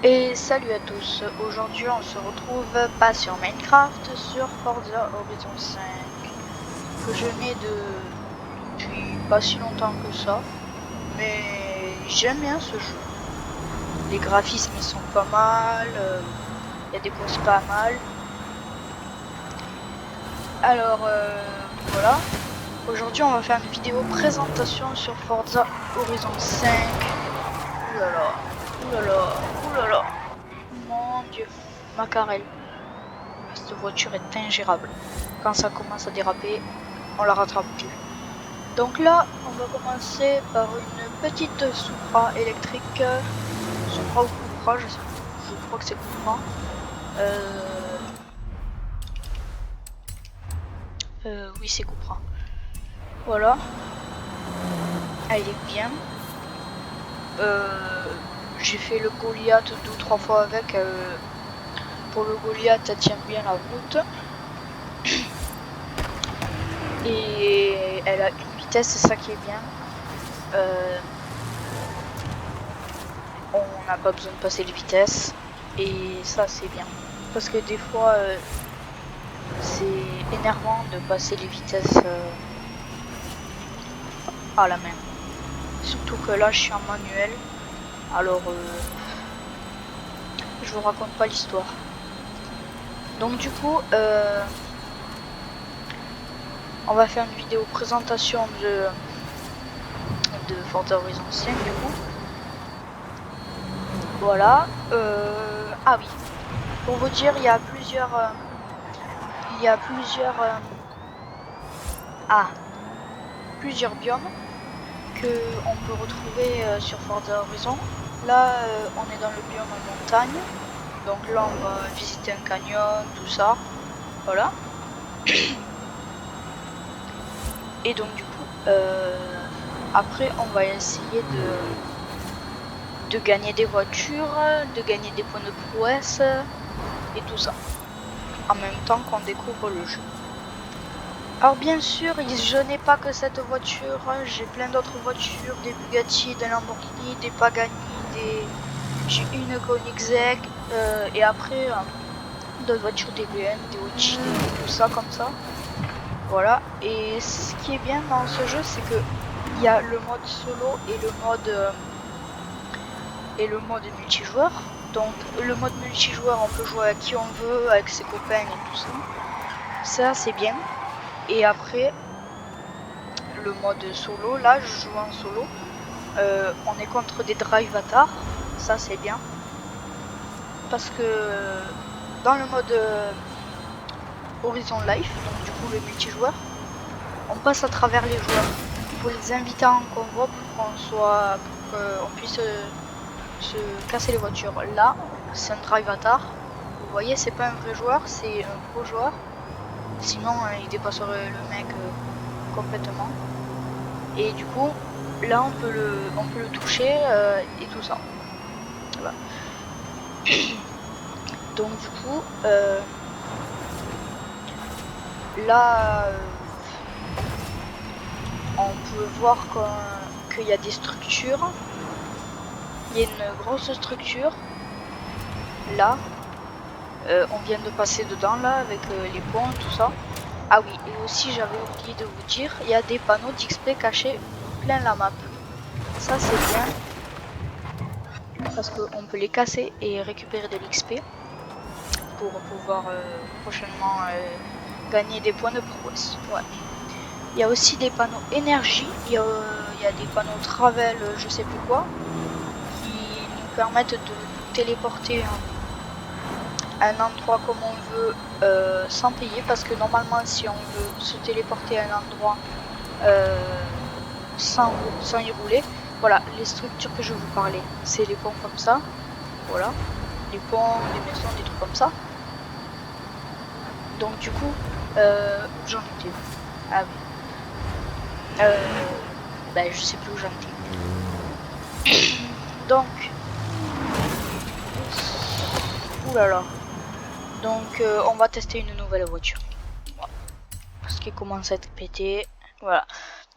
Et salut à tous, aujourd'hui on se retrouve pas sur Minecraft, sur Forza Horizon 5, que je n'ai depuis pas si longtemps que ça, mais j'aime bien ce jeu. Les graphismes ils sont pas mal, il y a des boss pas mal. Alors voilà, aujourd'hui on va faire une vidéo présentation sur Forza Horizon 5. Oulala, oulala, oulala, mon dieu, Macarel. Cette voiture est ingérable. Quand ça commence à déraper, on la rattrape plus. Donc là, on va commencer par une petite Supra électrique. Supra ou Cupra, je sais plus. Je crois que c'est Cupra. Oui, c'est Cupra. Voilà. Elle est bien. J'ai fait le Goliath 2 ou 3 fois avec. Pour le Goliath, ça tient bien la route. Et elle a une vitesse, c'est ça qui est bien. On n'a pas besoin de passer les vitesses. Et ça, c'est bien. Parce que des fois, c'est énervant de passer les vitesses à la main. Surtout que là, je suis en manuel. Alors, je vous raconte pas l'histoire. Donc du coup, on va faire une vidéo présentation de Forza Horizon 5 du coup. Voilà. Ah oui. Pour vous dire, il y a plusieurs plusieurs biomes que on peut retrouver sur Forza Horizon. Là, on est dans le biome montagne. Donc là, on va visiter un canyon, tout ça. Voilà. Et donc du coup, après, on va essayer de gagner des voitures, de gagner des points de prouesse et tout ça. En même temps qu'on découvre le jeu. Alors bien sûr, je n'ai pas que cette voiture, j'ai plein d'autres voitures, des Bugatti, des Lamborghini, des Pagani, j'ai une Koenigsegg, et après d'autres voitures, des BM, des Audi, tout ça comme ça. Voilà, et ce qui est bien dans ce jeu, c'est que il y a le mode solo et le mode multijoueur. Donc le mode multijoueur, on peut jouer à qui on veut, avec ses copains et tout ça. Ça c'est bien. Et après, le mode solo, là je joue en solo. On est contre des drivatars, ça c'est bien. Parce que dans le mode Horizon Life, donc du coup le multijoueur, on passe à travers les joueurs. Il faut les inviter en convoi pour qu'on puisse se casser les voitures. Là, c'est un drivatar. Vous voyez, c'est pas un vrai joueur, c'est un faux joueur. Sinon, il dépasserait le mec complètement. Et du coup, là, on peut le toucher et tout ça. Voilà. Donc du coup, là, on peut voir qu'il y a des structures. Il y a une grosse structure. Là, on vient de passer dedans là avec les ponts, tout ça. Ah oui, et aussi j'avais oublié de vous dire, il y a des panneaux d'XP cachés plein la map. Ça c'est bien. Parce qu'on peut les casser et récupérer de l'XP pour pouvoir prochainement gagner des points de prouesse. Ouais. Il y a aussi des panneaux énergie, il y a des panneaux travel, je sais plus quoi, qui nous permettent de nous téléporter à un endroit comme on veut sans payer, parce que normalement si on veut se téléporter à un endroit sans y rouler, voilà, les structures que je vous parlais, c'est les ponts comme ça, voilà, les ponts, les maisons, des trucs comme ça. Donc du coup, j'en étais où? Ah oui. Ben, je sais plus où j'en étais. Donc, oulala. Donc, on va tester une nouvelle voiture. Voilà. Parce qu'il commence à être pété. Voilà.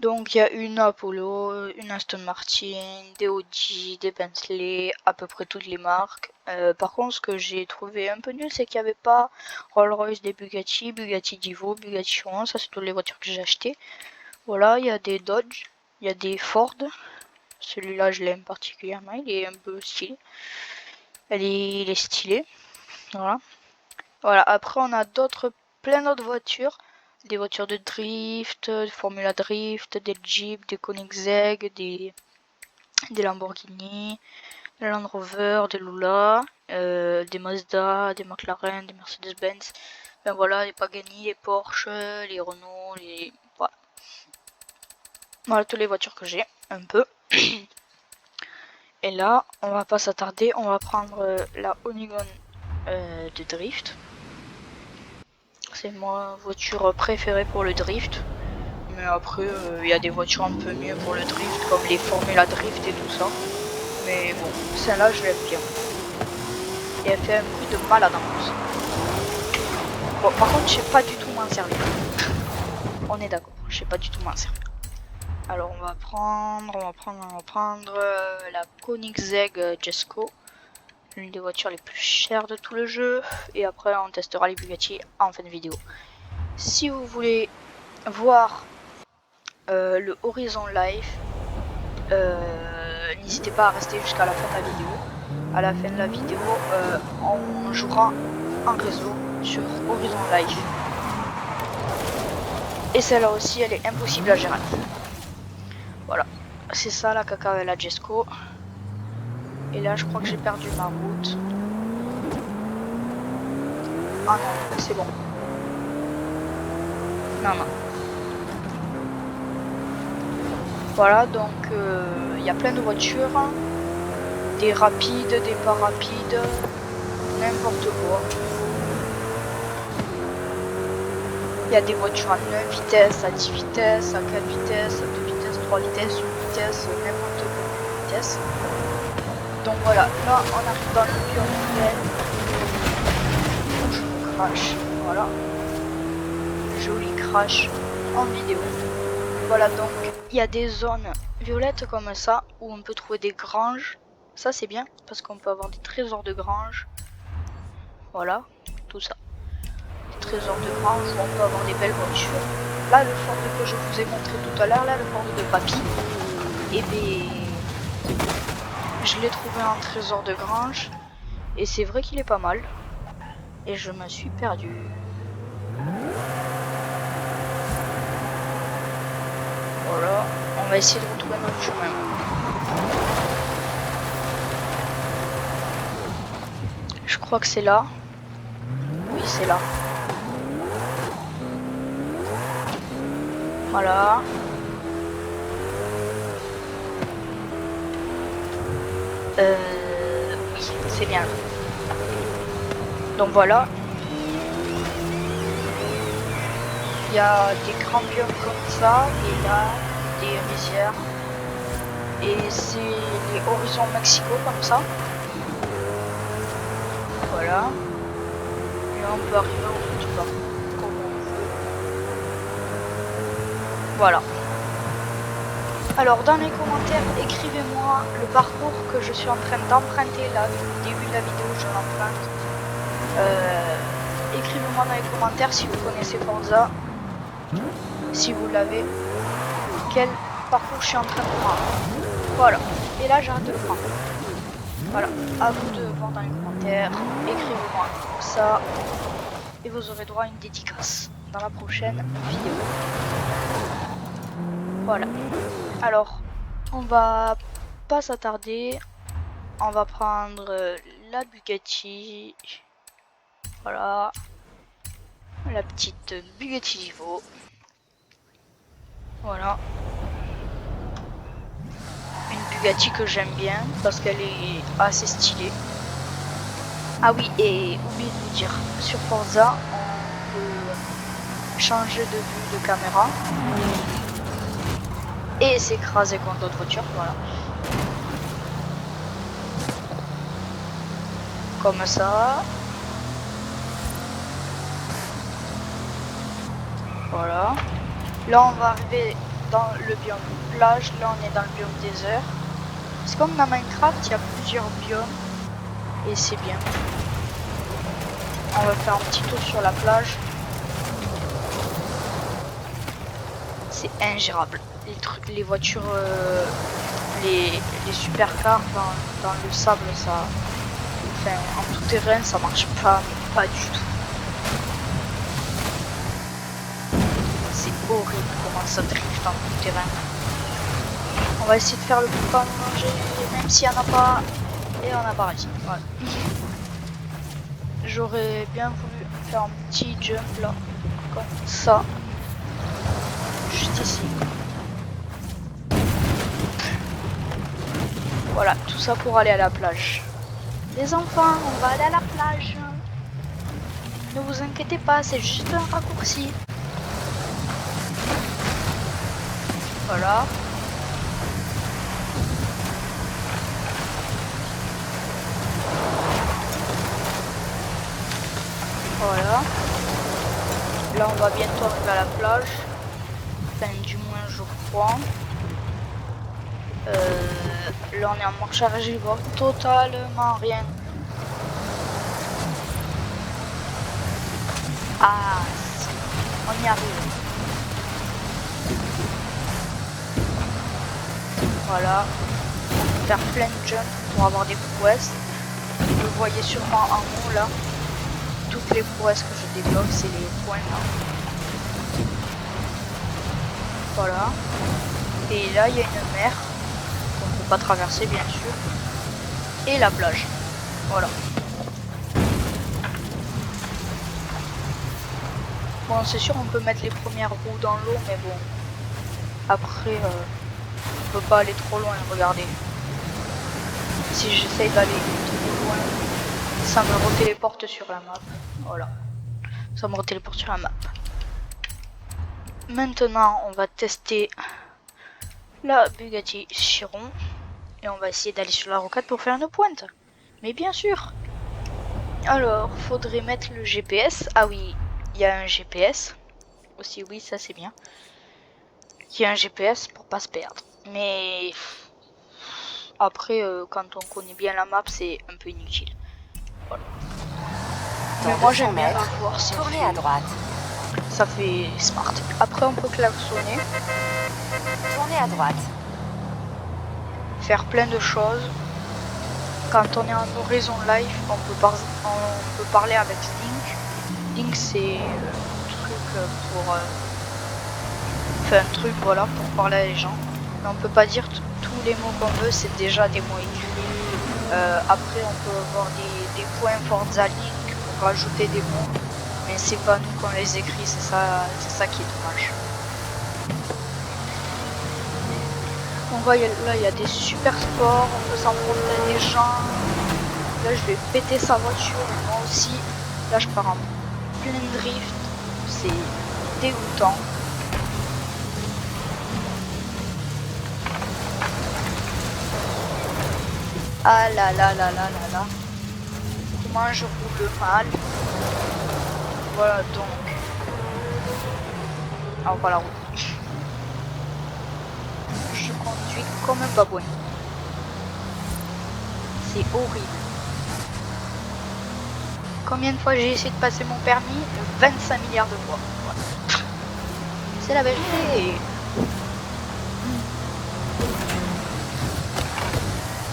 Donc il y a une Apollo, une Aston Martin, des Audi, des Bentley, à peu près toutes les marques. Par contre, ce que j'ai trouvé un peu nul, c'est qu'il n'y avait pas Rolls-Royce, des Bugatti, Bugatti Divo, Bugatti Chiron, ça c'est toutes les voitures que j'ai achetées. Voilà, il y a des Dodge, il y a des Ford. Celui-là, je l'aime particulièrement, il est un peu stylé. Il est stylé, voilà. Voilà, après on a plein d'autres voitures. Des voitures de drift, de Formula Drift, des Jeep, des Koenigsegg, des Lamborghini, des Land Rover, des Lula, des Mazda, des McLaren, des Mercedes-Benz. Ben voilà, les Pagani, les Porsche, les Renault, les... Voilà. Voilà toutes les voitures que j'ai, un peu. Et là, on va pas s'attarder, on va prendre la Onigon de drift. C'est ma voiture préférée pour le drift. Mais après, il y a des voitures un peu mieux pour le drift, comme les Formula Drift et tout ça. Mais bon, celle-là, je l'aime bien. Et elle fait un bruit de malade en plus. Bon, par contre, je sais pas du tout m'en servir. On est d'accord, je sais pas du tout m'en servir. Alors, on va prendre la Koenigsegg Jesko. L'une des voitures les plus chères de tout le jeu. Et après, on testera les Bugatti en fin de vidéo. Si vous voulez voir le Horizon Live, n'hésitez pas à rester jusqu'à la fin de la vidéo. À la fin de la vidéo, on jouera en réseau sur Horizon Live. Et celle-là aussi, elle est impossible à gérer. Voilà, c'est ça la caca avec la Jesko. Et là, je crois que j'ai perdu ma route. Ah non, c'est bon. Non, non. Voilà, donc il y a plein de voitures. Des rapides, des pas rapides, n'importe quoi. Il y a des voitures à 9 vitesses, à 10 vitesses, à 4 vitesses, à 2 vitesses, 3 vitesses, 1 vitesse, n'importe quelle vitesse. Donc voilà, là on arrive dans le cœur du tunnel. Je me crash, voilà. Joli crash en vidéo. Voilà, donc il y a des zones violettes comme ça où on peut trouver des granges. Ça c'est bien parce qu'on peut avoir des trésors de grange. Voilà, tout ça. Des trésors de grange où on peut avoir des belles voitures. Là, le Ford que je vous ai montré tout à l'heure, là, le Ford de Papy, et bien, je l'ai trouvé en trésor de grange. Et c'est vrai qu'il est pas mal. Et je me suis perdu. Voilà, on va essayer de retrouver notre chemin. Je crois que c'est là. Oui, c'est là. Voilà. Oui, c'est bien. Donc voilà. Il y a des grands biomes comme ça, et là, des rizières. Et c'est les horizons Mexico comme ça. Voilà. Et là, on peut arriver au bout du bas, comme on veut. Voilà. Alors, dans les commentaires, écrivez-moi le parcours que je suis en train d'emprunter là, depuis le début de la vidéo, je l'emprunte. Écrivez-moi dans les commentaires si vous connaissez Forza, si vous l'avez, quel parcours je suis en train de prendre. Voilà. Et là, j'arrête de le prendre. Voilà, à vous de voir dans les commentaires, écrivez-moi ça et vous aurez droit à une dédicace dans la prochaine vidéo. Voilà, alors on va pas s'attarder, on va prendre la Bugatti, voilà, la petite Bugatti Divo, voilà. Une Bugatti que j'aime bien parce qu'elle est assez stylée. Ah oui, et oublié de vous dire, sur Forza, on peut changer de vue de caméra et s'écraser contre d'autres voitures, voilà. Comme ça. Voilà. Là, on va arriver dans le biome plage, là on est dans le biome désert. C'est comme dans Minecraft, il y a plusieurs biomes et c'est bien. On va faire un petit tour sur la plage. C'est ingérable. Les voitures, les supercars dans le sable, ça, enfin en tout terrain, ça marche pas, mais pas du tout. C'est horrible comment ça drift en tout terrain. On va essayer de faire le plus pas manger, même s'il n'y en a pas, et on a pas réussi. Voilà. J'aurais bien voulu faire un petit jump là, comme ça, juste ici. Voilà, tout ça pour aller à la plage. Les enfants, on va aller à la plage. Ne vous inquiétez pas, c'est juste un raccourci. Voilà. Voilà. Là, on va bientôt arriver à la plage. Enfin, du moins, je crois. Là, on est en marche arrière, je vois totalement rien. Ah, on y arrive. Voilà. Faire plein de jumps pour avoir des prouesses. Vous le voyez sûrement en haut là. Toutes les prouesses que je débloque, c'est les points là. Voilà. Et là, il y a une mer qu'on ne peut pas traverser, bien sûr. Et la plage. Voilà. Bon, c'est sûr, on peut mettre les premières roues dans l'eau, mais bon. Après, on peut pas aller trop loin, regardez. Si j'essaye d'aller trop loin, ça me retéléporte sur la map. Voilà. Ça me retéléporte sur la map. Maintenant, on va tester la Bugatti Chiron. Et on va essayer d'aller sur la rocade pour faire une pointe. Mais bien sûr. Alors, faudrait mettre le GPS. Ah oui, il y a un GPS. Aussi, oui, ça c'est bien. Il y a un GPS pour pas se perdre. Mais après, quand on connaît bien la map, c'est un peu inutile. Voilà. Mais moi j'aime bien la voir. Tournez à droite. Ça fait smart. Après, on peut klaxonner. Tournez à droite. Faire plein de choses. Quand on est en horizon live, on peut parler avec Link. Link, c'est un truc pour... Enfin, un truc, voilà, pour parler à les gens. Mais on peut pas dire tous les mots qu'on veut, c'est déjà des mots écrits. Après, on peut avoir des points Forza Link pour rajouter des mots. Mais c'est pas nous qu'on les écrit, c'est ça qui est dommage. On voit là, il y a des super sports, on peut s'enfronter à des gens. Là, je vais péter sa voiture, et moi aussi. Là, je pars en plein drift, c'est dégoûtant. Ah là là là là là là. Comment je roule mal. Voilà donc. Alors voilà. Je conduis comme un babouin. C'est horrible. Combien de fois j'ai essayé de passer mon permis? 25 milliards de fois. Voilà. C'est la vérité.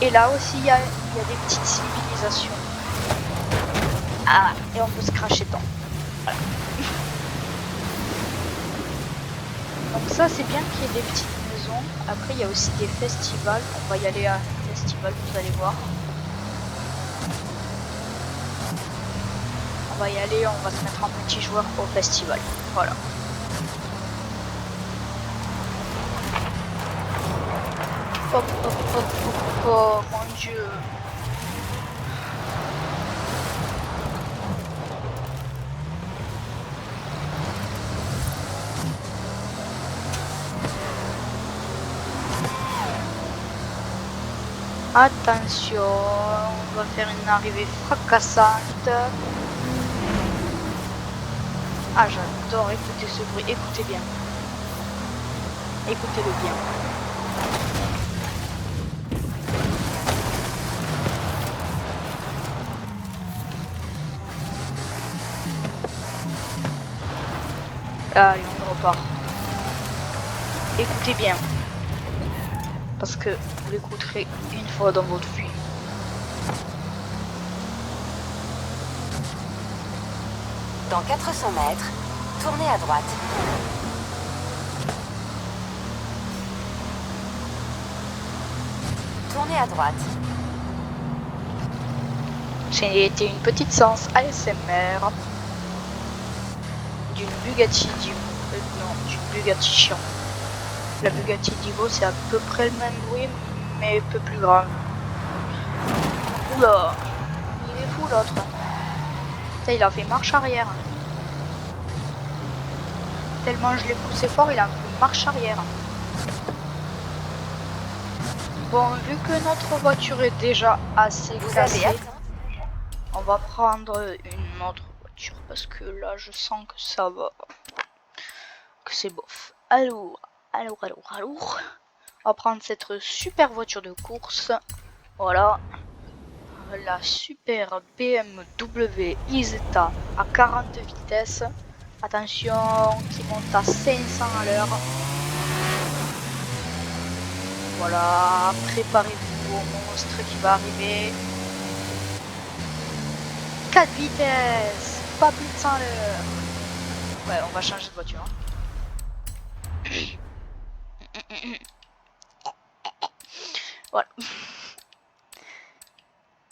Et là aussi, il y a des petites civilisations. Ah, et on peut se cracher dedans. Voilà. Donc ça, c'est bien qu'il y ait des petites maisons. Après, il y a aussi des festivals. On va y aller à un festival, vous allez voir. On va y aller, on va se mettre en petit joueur au festival. Voilà. Hop, hop, hop, hop, oh mon dieu. Attention, on va faire une arrivée fracassante. Ah, j'adore écouter ce bruit, écoutez bien. Écoutez-le bien. Allez, on repart. Écoutez bien. Parce que vous l'écouterez une fois dans votre vie. Dans 400 mètres, tournez à droite. Tournez à droite. C'était une petite séance ASMR d'une Bugatti Divo. Non, d'une Bugatti Chiron. La Bugatti Divo, c'est à peu près le même bruit, mais un peu plus grave. Oula, il est fou l'autre. Il a fait marche arrière. Tellement je l'ai poussé fort, il a fait marche arrière. Bon, vu que notre voiture est déjà assez cassée, on va prendre une autre voiture parce que là, je sens que ça va, que c'est bof. Alors, on va prendre cette super voiture de course. Voilà, la super BMW Isetta à 40 vitesses. Attention, qui monte à 500 à l'heure. Voilà, préparez-vous au monstre qui va arriver. 4 vitesses, pas plus de 100 à l'heure. Ouais, on va changer de voiture. Voilà.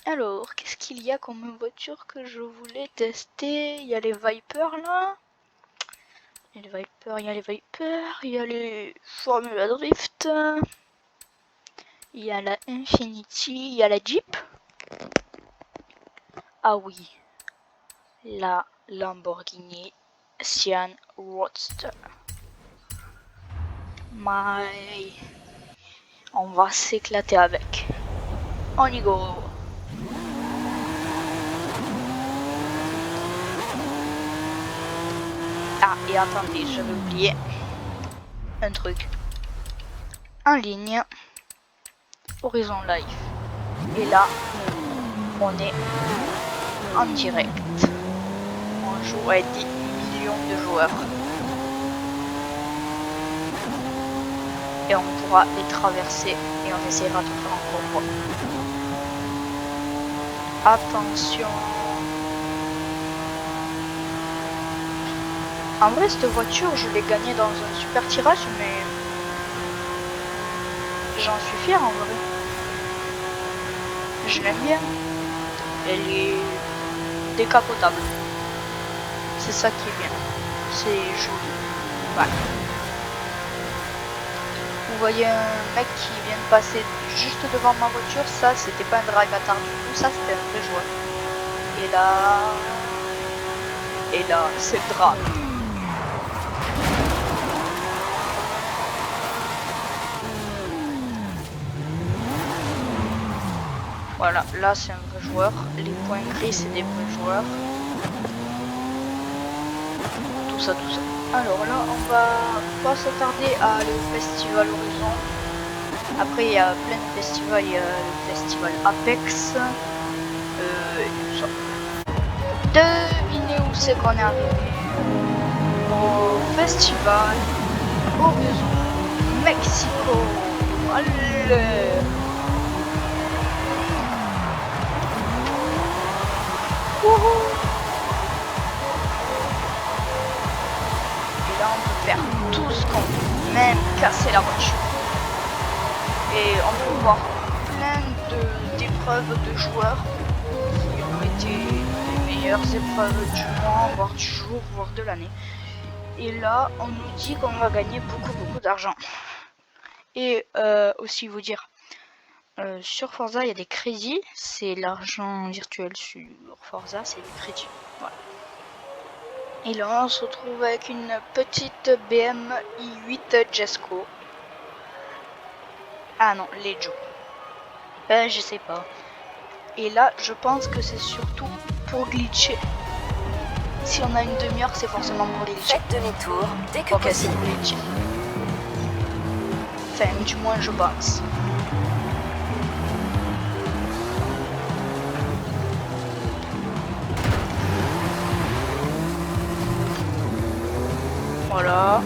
Alors, qu'est-ce qu'il y a comme voiture que je voulais tester? Il y a les Vipers là. Il y a les Vipers, il y a les Vipers, il y a les Formula Drift. Il y a la Infiniti, il y a la Jeep. Ah oui, la Lamborghini Sian Roadster. My... On va s'éclater avec. On y go. Ah, et attendez, j'avais oublié un truc. En ligne, Horizon Live. Et là, on est en direct. On joue à 10 millions de joueurs. Et on pourra les traverser et on essaiera de faire un convoi. Attention. En vrai, cette voiture, je l'ai gagnée dans un super tirage, mais j'en suis fier en vrai. Je l'aime bien. Elle est décapotable. C'est ça qui est bien. C'est joli. Voilà. Vous voyez un mec qui vient de passer juste devant ma voiture, ça c'était pas un drive attard du tout, ça c'était un vrai joueur. Et là, c'est le drame. Voilà, là c'est un vrai joueur. Les points gris c'est des vrais joueurs. Tout ça. Alors là, on va pas s'attarder à aller au festival Horizon. Après, il y a plein de festivals. Il y a le festival Apex et tout ça. Devinez où c'est qu'on est arrivé? Au festival Horizon Mexico. Allez! Wouhou! Là on peut faire tout ce qu'on veut, même casser la voiture. Et on peut voir plein d'épreuves de joueurs qui ont été les meilleures épreuves du mois, voire du jour, voire de l'année. Et là on nous dit qu'on va gagner beaucoup d'argent. Et aussi vous dire, sur Forza il y a des crédits, c'est l'argent virtuel sur Forza, c'est des crédits. Voilà. Et là on se retrouve avec une petite BM i8 Jesco. Ah non, Leggio. Je sais pas. Et là je pense que c'est surtout pour glitcher. Si on a une demi-heure c'est forcément pour glitcher. Faites demi-tour dès que Ok, c'est possible. pour glitcher. Enfin, du moins je pense. Voilà.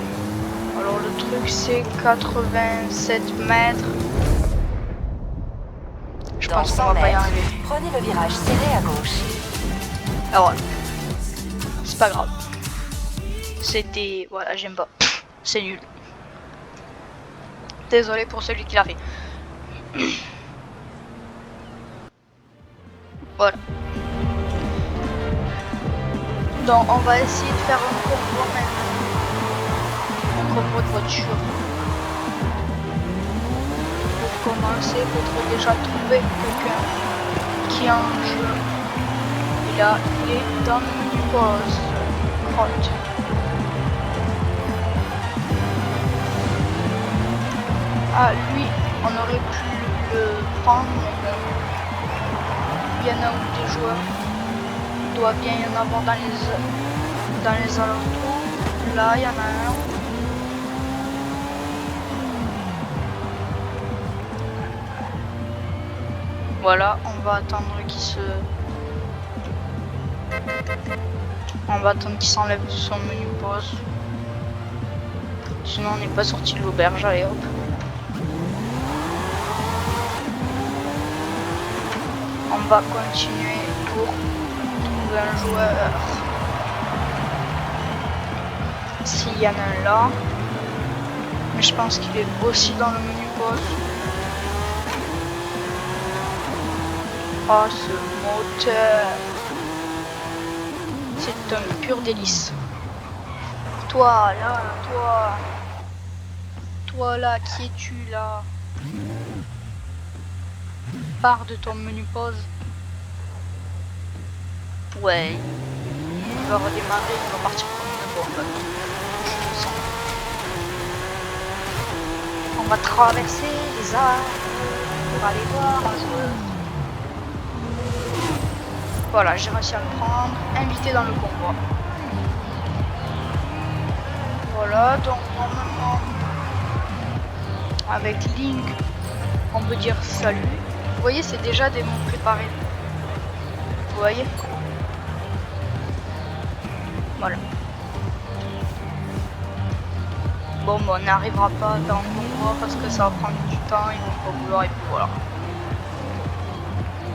Alors le truc c'est 87 mètres. Je Dans pense qu'on 100 va pas y mètres, arriver. prenez le virage serré à gauche. Ah voilà. C'est pas grave. C'était... Voilà, j'aime pas. C'est nul. Désolé pour celui qui l'a fait. Voilà. Donc on va essayer de faire un convoi maintenant. Un convoi de voiture. Pour commencer, il faudrait déjà trouver quelqu'un qui a un jeu. Et là, il est dans le menu pause. Crotte. Ah, lui, on aurait pu le prendre, mais bon. Il y en a où des joueurs. Il doit bien y en avoir dans les alentours. Là, il y en a un. Voilà, on va attendre qu'il se... On va attendre qu'il s'enlève de son menu pause. Sinon on n'est pas sorti de l'auberge, allez hop. On va continuer pour trouver un joueur. S'il y en a un là. Mais je pense qu'il est aussi dans le menu pause. Oh ce moteur. C'est un pur délice. Toi là, toi là, qui es-tu là? Pars de ton menu pause. Ouais. Il va redémarrer, il va partir comme une bombe. Je le sens. On va traverser les arbres pour aller voir un joueur. Voilà, j'ai réussi à le prendre. Invité dans le convoi. Voilà, donc normalement, avec Link, on peut dire salut. Vous voyez, c'est déjà des mots préparés. Vous voyez? Voilà. Bon, on n'arrivera pas dans le convoi parce que ça va prendre du temps, ils vont pas vouloir et puis voilà.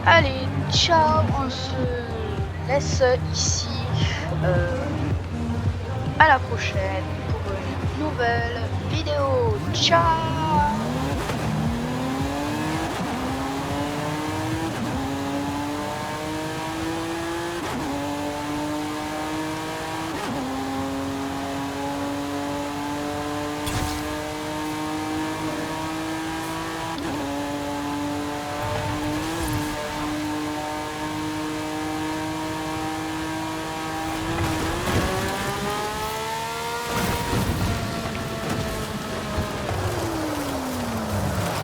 Allez, ciao, on se laisse ici. À la prochaine pour une nouvelle vidéo. Ciao!